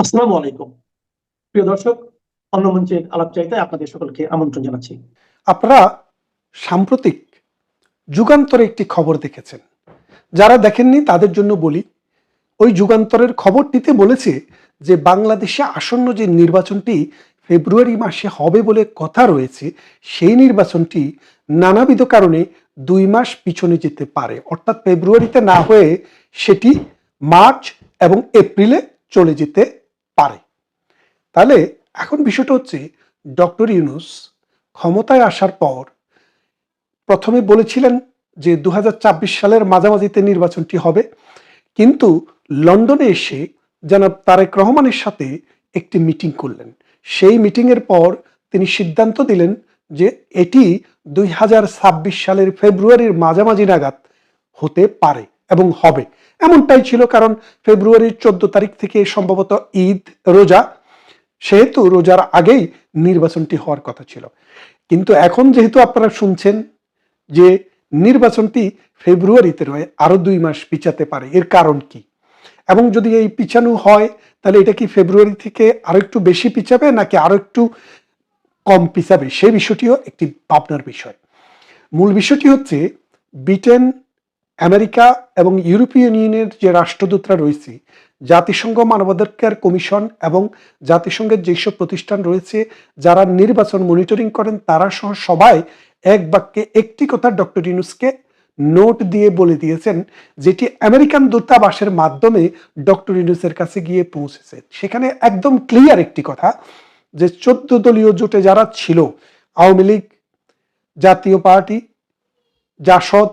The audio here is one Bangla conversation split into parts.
আসসালামু আলাইকুম। প্রিয় দর্শক, অন্য মঞ্চের আলাপচারিতায় আপনাদের সকলকে আমন্ত্রণ জানাচ্ছি। আপনারা সাম্প্রতিক যুগান্তরে একটি খবর দেখেছেন। যারা দেখেননি তাদের জন্য বলি, ওই যুগান্তরের খবরটিতে বলেছে যে বাংলাদেশে আসন্ন যে নির্বাচনটি ফেব্রুয়ারি মাসে হবে বলে কথা রয়েছে, সেই নির্বাচনটি নানাবিধ কারণে 2 মাস পিছনে যেতে পারে। অর্থাৎ ফেব্রুয়ারিতে না হয়ে সেটি মার্চ এবং এপ্রিলে চলে যেতে পারে। তাহলে এখন বিষয়টা হচ্ছে, ডক্টর ইউনূস ক্ষমতায় আসার পর প্রথমে বলেছিলেন যে 2024 সালের মাঝামাঝিতে নির্বাচনটি হবে, কিন্তু লন্ডনে এসে জনাব তারেক রহমানের সাথে একটি মিটিং করলেন। সেই মিটিংয়ের পর তিনি সিদ্ধান্ত দিলেন যে এটি 2026 সালের ফেব্রুয়ারির মাঝামাঝি নাগাদ হতে পারে এবং হবে। এমনটাই ছিল, কারণ ফেব্রুয়ারির 14 তারিখ থেকে সম্ভবত ঈদ, রোজা, সেহেতু রোজার আগেই নির্বাচনটি হওয়ার কথা ছিল। কিন্তু এখন যেহেতু আপনারা শুনছেন যে নির্বাচনটি ফেব্রুয়ারিতে নয়, আরো 2 মাস পিছাতে পারে, এর কারণ কি? এবং যদি এই পিছানো হয়, তাহলে এটা কি ফেব্রুয়ারি থেকে আরো একটু বেশি পিছাবে নাকি আরো একটু কম পিছাবে, সেই বিষয়টিও একটি ভাবনার বিষয়। মূল বিষয়টি হচ্ছে, ব্রিটেন, আমেরিকা এবং ইউরোপিয়ান ইউনিয়নের যে রাষ্ট্রদূতরা রয়েছে, জাতিসংঘ মানবাধিকার কমিশন এবং জাতিসংঘের যেসব প্রতিষ্ঠান রয়েছে যারা নির্বাচন মনিটরিং করেন, তারা সহ সবাই এক বাক্যে একটি কথা ডক্টর ইউনূসকে নোট দিয়ে বলে দিয়েছেন, যেটি আমেরিকান দূতাবাসের মাধ্যমে ডক্টর ইউনূসের কাছে গিয়ে পৌঁছেছে। সেখানে একদম ক্লিয়ার একটি কথা, যে 14 দলীয় জোটে যারা ছিল, আওয়ামী লীগ, জাতীয় পার্টি, জাসদ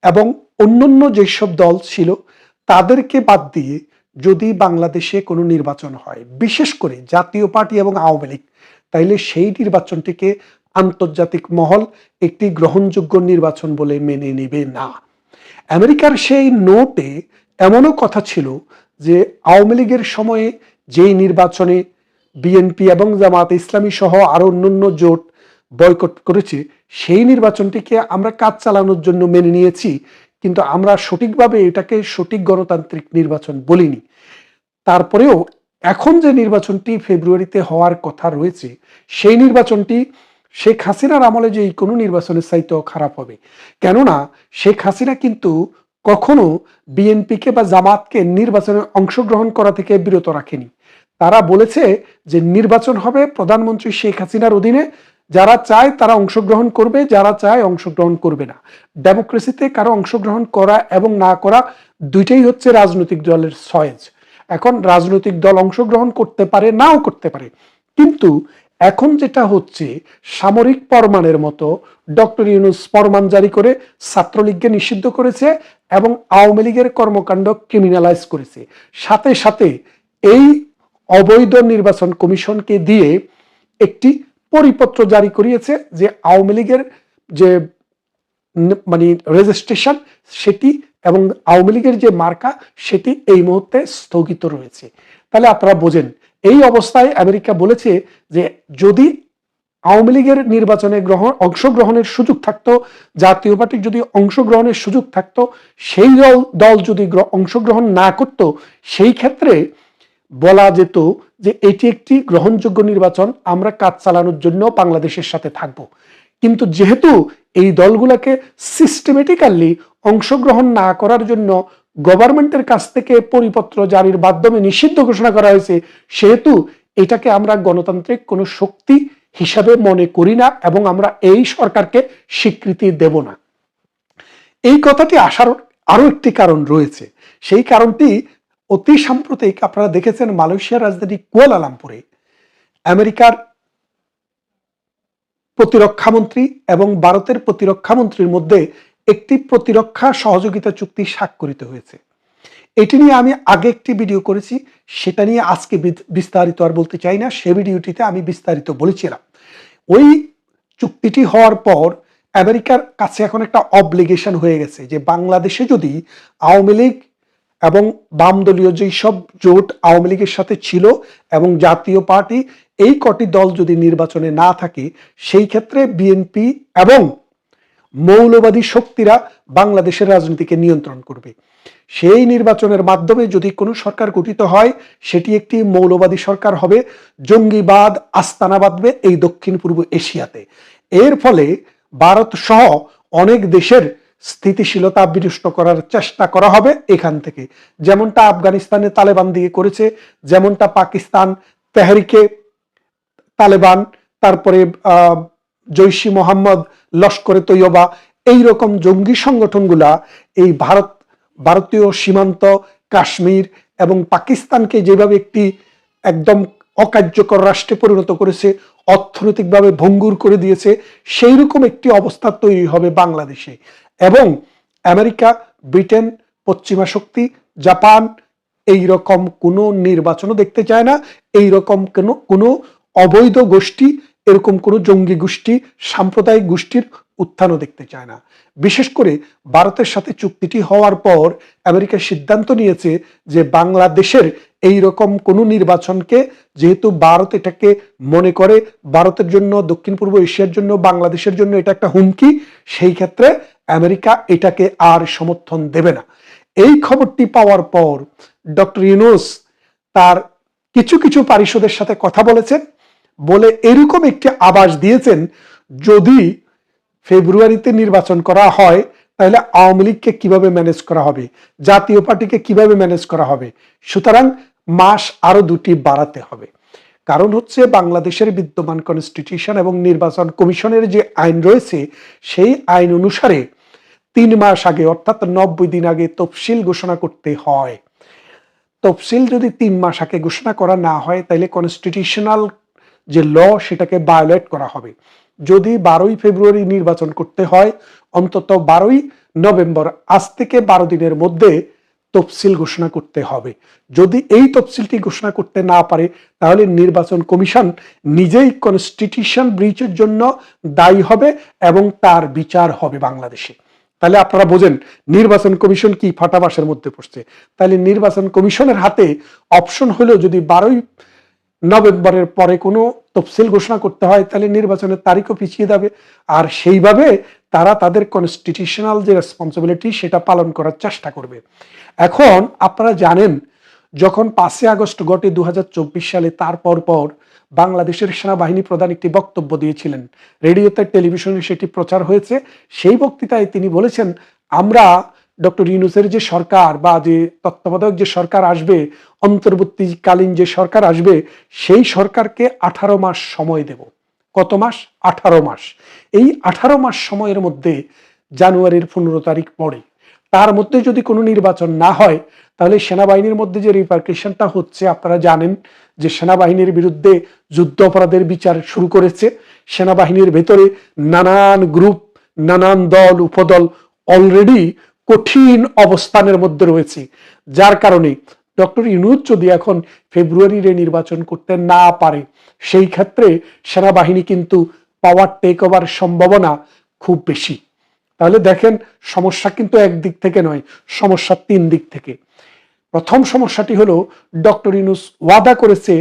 এবং অন্যান্য যেসব দল ছিল, তাদেরকে বাদ দিয়ে যদি বাংলাদেশে কোনো নির্বাচন হয়, বিশেষ করে জাতীয় পার্টি এবং আওয়ামী লীগ, তাইলে সেই নির্বাচনটিকে আন্তর্জাতিক মহল একটি গ্রহণযোগ্য নির্বাচন বলে মেনে নেবে না। আমেরিকার সেই নোটে এমনও কথা ছিল যে আওয়ামী লীগের সময়ে যেই নির্বাচনে বিএনপি এবং জামায়াতে ইসলামী সহ আরো অন্যান্য জোট বয়কট করেছে, সেই নির্বাচনটিকে আমরা কাজ চালানোর জন্য মেনে নিয়েছি, কিন্তু আমরা সঠিকভাবে এটাকে সঠিক গণতান্ত্রিক নির্বাচন বলিনি। তারপরেও এখন যে নির্বাচনটি ফেব্রুয়ারিতে হওয়ার কথা রয়েছে, সেই নির্বাচনটি শেখ হাসিনার আমলে যে কোনো নির্বাচনের চাইতেও খারাপ হবে। কেননা শেখ হাসিনা কিন্তু কখনো বিএনপিকে বা জামাতকে নির্বাচনে অংশগ্রহণ করা থেকে বিরত রাখেনি। তারা বলেছে যে নির্বাচন হবে প্রধানমন্ত্রী শেখ হাসিনার অধীনে, যারা চায় তারা অংশগ্রহণ করবে, যারা চায় অংশগ্রহণ করবে না। ডেমোক্রেসিতে কারো অংশগ্রহণ করা এবং না করা দুইটাই হচ্ছে রাজনৈতিক দলের চয়েস। এখন রাজনৈতিক দল অংশগ্রহণ করতে পারে, নাও করতে পারে, কিন্তু এখন যেটা হচ্ছে, সামরিক ফরমানের মতো ডক্টর ইউনূস ফরমান জারি করে ছাত্রলীগকে নিষিদ্ধ করেছে এবং আওয়ামী লীগের কর্মকাণ্ড ক্রিমিনালাইজ করেছে। সাথে সাথে এই অবৈধ নির্বাচন কমিশনকে দিয়ে একটি পরিপত্র জারি করিয়েছে যে আওয়ামী লীগের যে মানে রেজিস্ট্রেশন সেটি এবং আওয়ামী লীগের যে মার্কা সেটি এই মুহূর্তে স্থগিত রয়েছে। তাহলে আপনারা বোঝেন, এই অবস্থায় আমেরিকা বলেছে যে যদি আওয়ামী লীগের নির্বাচনে অংশগ্রহণের সুযোগ থাকতো, জাতীয় পার্টির যদি অংশগ্রহণের সুযোগ থাকতো, সেই দল যদি অংশগ্রহণ না করত, সেই ক্ষেত্রে বলা যেত যে এটি একটি গ্রহণযোগ্য নির্বাচন, আমরা কাজ চালানোর জন্য বাংলাদেশের সাথে থাকব। কিন্তু যেহেতু এই দলগুলোকে সিস্টেমেটিক্যালি অংশগ্রহণ না করার জন্য গভর্নমেন্টের কাছ থেকে পরিপত্র জারির মাধ্যমে নিষিদ্ধ ঘোষণা করা হয়েছে, সেহেতু এটাকে আমরা গণতান্ত্রিক কোনো শক্তি হিসাবে মনে করি না এবং আমরা এই সরকারকে স্বীকৃতি দেব না। এই কথাটি আসার আরো একটি কারণ রয়েছে। সেই কারণটি অতি সাম্প্রতিক আপনারা দেখেছেন, মালয়েশিয়ার রাজধানী কুয়ালালামপুরে আমেরিকার প্রতিরক্ষামন্ত্রী এবং ভারতের প্রতিরক্ষামন্ত্রীর মধ্যে একটি প্রতিরক্ষা সহযোগিতা চুক্তি স্বাক্ষরিত হয়েছে। এটি নিয়ে আমি আগে একটি ভিডিও করেছি, সেটা নিয়ে আজকে বিস্তারিত আর বলতে চাই না। সে ভিডিওটিতে আমি বিস্তারিত বলেছিলাম। ওই চুক্তিটি হওয়ার পর আমেরিকার কাছে এখন একটা অব্লিগেশন হয়ে গেছে যে বাংলাদেশে যদি আওয়ামী লীগ এবং বাম দলীয় যেই সব জোট আওয়ামী লীগের সাথে ছিল এবং জাতীয় পার্টি, এই কটি দল যদি নির্বাচনে না থাকে, সেই ক্ষেত্রে বিএনপি এবং মৌলবাদী শক্তিরা বাংলাদেশের রাজনীতিকে নিয়ন্ত্রণ করবে। সেই নির্বাচনের মাধ্যমে যদি কোনো সরকার গঠিত হয়, সেটি একটি মৌলবাদী সরকার হবে, জঙ্গিবাদ আস্তানা বাঁধবে এই দক্ষিণ পূর্ব এশিয়াতে। এর ফলে ভারত সহ অনেক দেশের স্থিতিশীলতা বিনষ্ট করার চেষ্টা করা হবে এখান থেকে, যেমনটা আফগানিস্তানে তালেবান দিয়ে করেছে, যেমনটা পাকিস্তান তেহরিকে তালেবান, তারপরে জৈশি মোহাম্মদ, লস্করে তৈয়বা, এইরকম জঙ্গি সংগঠনগুলা এই ভারতীয় সীমান্ত, কাশ্মীর এবং পাকিস্তানকে যেভাবে একটি একদম অকার্যকর রাষ্ট্রে পরিণত করেছে, অর্থনৈতিকভাবে ভঙ্গুর করে দিয়েছে, সেই রকম একটি অবস্থা তৈরি হবে বাংলাদেশে। এবং আমেরিকা, ব্রিটেন, পশ্চিমা শক্তি, জাপান এইরকম কোনো নির্বাচনও দেখতে চায় না, এইরকম কোনো অবৈধ গোষ্ঠী, এরকম কোনো জঙ্গি গোষ্ঠী, সাম্প্রদায়িক গোষ্ঠীর উত্থানও দেখতে চায় না। বিশেষ করে ভারতের সাথে চুক্তিটি হওয়ার পর আমেরিকা সিদ্ধান্ত নিয়েছে যে বাংলাদেশের এই রকম কোনো নির্বাচনকে, যেহেতু ভারত এটাকে মনে করে ভারতের জন্য, দক্ষিণ পূর্ব এশিয়ার জন্য, বাংলাদেশের জন্য এটা একটা হুমকি, সেই ক্ষেত্রে আমেরিকা এটাকে আর সমর্থন দেবে না। এই খবরটি পাওয়ার পর ডক্টর ইউনূস তার কিছু কিছু পারিষদের সাথে কথা বলেছেন, বলে এরকম একটি আভাস দিয়েছেন, যদি ফেব্রুয়ারিতে নির্বাচন করা হয় তাহলে আওয়ামী লীগকে কিভাবে ম্যানেজ করা হবে, জাতীয় পার্টিকে কিভাবে ম্যানেজ করা হবে, সুতরাং মাস আরো 2টি বাড়াতে হবে। কারণ হচ্ছে বাংলাদেশের বিদ্যমান কনস্টিটিউশন এবং নির্বাচন কমিশনের যে আইন রয়েছে, সেই আইন অনুসারে 3 মাস আগে, অর্থাৎ 90 দিন আগে তফসিল ঘোষণা করতে হয়। তফসিল যদি 3 মাস আগে ঘোষণা করা না হয়, তাহলে কনস্টিটিউশনাল যে ল সেটাকে ভায়োলেট করা হবে। যদি 12ই ফেব্রুয়ারি নির্বাচন করতে হয়, অন্তত 12ই নভেম্বর, আজ থেকে 12 দিনের মধ্যে তফসিল ঘোষণা করতে হবে। যদি এই তফসিলটি ঘোষণা করতে না পারে, তাহলে নির্বাচন কমিশন নিজেই কনস্টিটিউশন ব্রিচের জন্য দায়ী হবে এবং তার বিচার হবে বাংলাদেশে। তাহলে আপনারা বোঝেন নির্বাচন কমিশন কি ফাটাবাসের মধ্যে পড়ছে। তাহলে নির্বাচন কমিশনের হাতে অপশন হলো, যদি 12ই নভেম্বরের পরে কোনো তফসিল ঘোষণা করতে হয়, তাহলে নির্বাচনের তারিখও পিছিয়ে যাবে। আর সেইভাবে তারা তাদের কনস্টিটিউশনাল যে রেসপন্সিবিলিটি সেটা পালন করার চেষ্টা করবে। এখন আপনারা জানেন, যখন 5ই আগস্ট ঘটে 2024 সালে, তারপর পর বাংলাদেশের সেনাবাহিনী প্রধান একটি বক্তব্য দিয়েছিলেন, রেডিওতে, টেলিভিশনে সেটি প্রচার হয়েছে। সেই বক্তৃতায় তিনি বলেছেন, আমরা ডক্টর ইউনূসের যে সরকার বা যে তত্ত্বাবধায়ক যে সরকার আসবে, অন্তর্বর্তীকালীন যে সরকার আসবে, সেই সরকারকে 18 মাস সময় দেব। কত মাস? 18 মাস। এই 18 মাস সময়ের মধ্যে জানুয়ারির 15 তারিখ পড়ে, তার মধ্যে যদি কোনো নির্বাচন না হয়, তাহলে সেনাবাহিনীর মধ্যে যে রিপার্কেশনটা হচ্ছে আপনারা জানেন, যে সেনাবাহিনীর বিরুদ্ধে যুদ্ধ অপরাধের বিচার শুরু করেছে। সেনাবাহিনীর ভেতরে নানান গ্রুপ, নানান দল, উপদল অলরেডি কঠিন অবস্থানের মধ্যে রয়েছে, যার কারণে ডক্টর ইউনূস যদি এখন ফেব্রুয়ারিতে নির্বাচন করতে না পারে, সেই ক্ষেত্রে সেনাবাহিনী কিন্তু পাওয়ার টেক ওভার সম্ভাবনা খুব বেশি। তাহলে দেখেন, সমস্যা কিন্তু একদিক থেকে নয়, সমস্যা 3 দিক থেকে। প্রথম সমস্যাটি হলো, ডক্টর ইউনূস ওয়াদা করেছে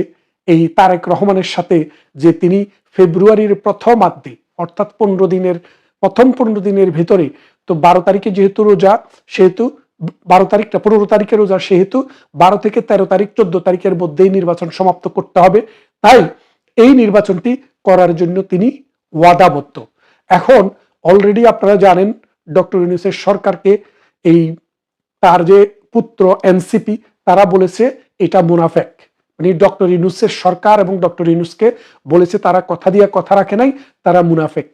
এই তারেক রহমানের সাথে যে তিনি ফেব্রুয়ারির প্রথমার্ধে, অর্থাৎ 15 দিনের ভিতরে, তো 12 তারিখে যেহেতু রোজা, সেহেতু 12 তারিখটা 15 তারিখে রোজা, সেহেতু 12 থেকে 13 তারিখ 14 তারিখের মধ্যেই নির্বাচন সমাপ্ত করতে হবে। তাই এই নির্বাচনটি করার জন্য তিনি ওয়াদাবদ্ধ। এখন অলরেডি আপনারা জানেন, ডক্টর ইউনূসের সরকারকে এই তার যে পুত্র এনসিপি, তারা বলেছে এটা মুনাফেক। মানে ডক্টর ইউনূসের সরকার এবং ডক্টর ইউনূসকে বলেছে তারা কথা দিয়ে কথা রাখে নাই, তারা মুনাফেক।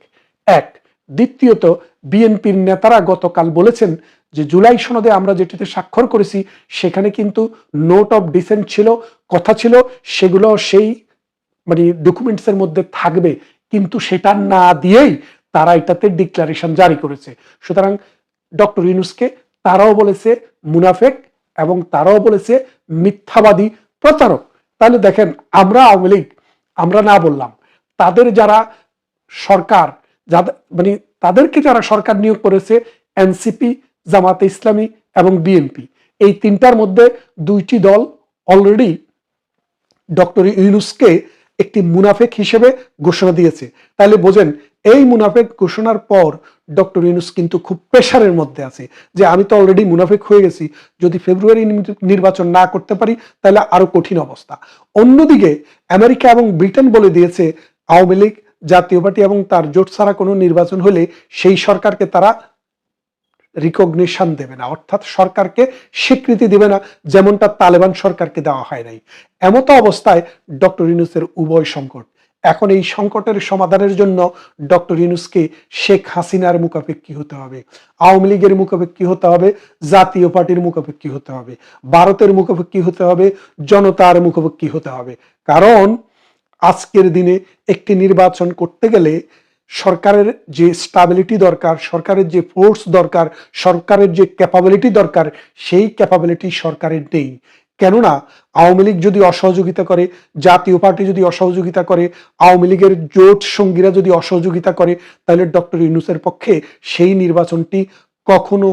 এক। দ্বিতীয়ত, বিএনপির নেতারা গতকাল বলেছেন যে জুলাই সনদে আমরা যেটিতে স্বাক্ষর করেছি, সেখানে কিন্তু নোট অফ ডিসেন্ট ছিল, কথা ছিল, সেগুলো সেই মানে ডকুমেন্টসের মধ্যে থাকবে, কিন্তু সেটা না দিয়েই তারা এটাতে ডিক্লারেশন জারি করেছে। সুতরাং ডক্টর ইউনূসকে তারাও বলেছে মুনাফেক এবং তারাও বলেছে মিথ্যাবাদী, প্রতারক। তাহলে দেখেন, আমরা আওয়ামী লীগ আমরা না বললাম, তাদের যারা সরকার, যাদের মানে তাদেরকে যারা সরকার নিয়োগ করেছে, এনসিপি, জামাতে ইসলামী এবং বিএনপি, এই 3টার মধ্যে 2টি দল অলরেডি ডক্টর ইউনূসকে একটি মুনাফেক হিসেবে ঘোষণা দিয়েছে। তাহলে বোঝেন, এই মুনাফেক ঘোষণার পর ডক্টর ইউনূস কিন্তু খুব প্রেশারের মধ্যে আছে যে আমি তো অলরেডি মুনাফেক হয়ে গেছি, যদি ফেব্রুয়ারি নির্বাচন না করতে পারি তাহলে আরো কঠিন অবস্থা। অন্যদিকে আমেরিকা এবং ব্রিটেন বলে দিয়েছে আওয়ামী লীগ, জাতীয় পার্টি এবং তার জোট ছাড়া কোনো নির্বাচন হলে সেই সরকারকে তারা রিকগনিশন দেবে না, অর্থাৎ সরকারকে স্বীকৃতি দেবে না, যেমনটা তালেবান সরকারকে দেওয়া হয় নাই। এমতো অবস্থায় ডক্টর ইউনূসের উভয় সংকট। এখন এই সংকটের সমাধানের জন্য ডক্টর ইউনূসকে শেখ হাসিনার মুখাপেক্ষী হতে হবে, আওয়ামী লীগের মুখাপেক্ষী হতে হবে, জাতীয় পার্টির মুখাপেক্ষী হতে হবে, ভারতের মুখাপেক্ষী হতে হবে, জনতার মুখাপেক্ষী হতে হবে। কারণ আজকের দিনে একটি নির্বাচন করতে গেলে সরকারের যে স্টাবিলিটি দরকার, সরকারের যে ফোর্স দরকার, সরকারের যে ক্যাপাবিলিটি দরকার, সেই ক্যাপাবিলিটি সরকারের নেই। কেননা আওয়ামী লীগ যদি অসহযোগিতা করে, জাতীয় পার্টি যদি অসহযোগিতা করে, আওয়ামী লীগের জোট সঙ্গীরা যদি অসহযোগিতা করে, তাহলে ডক্টর ইউনূসের পক্ষে সেই নির্বাচনটি কখনো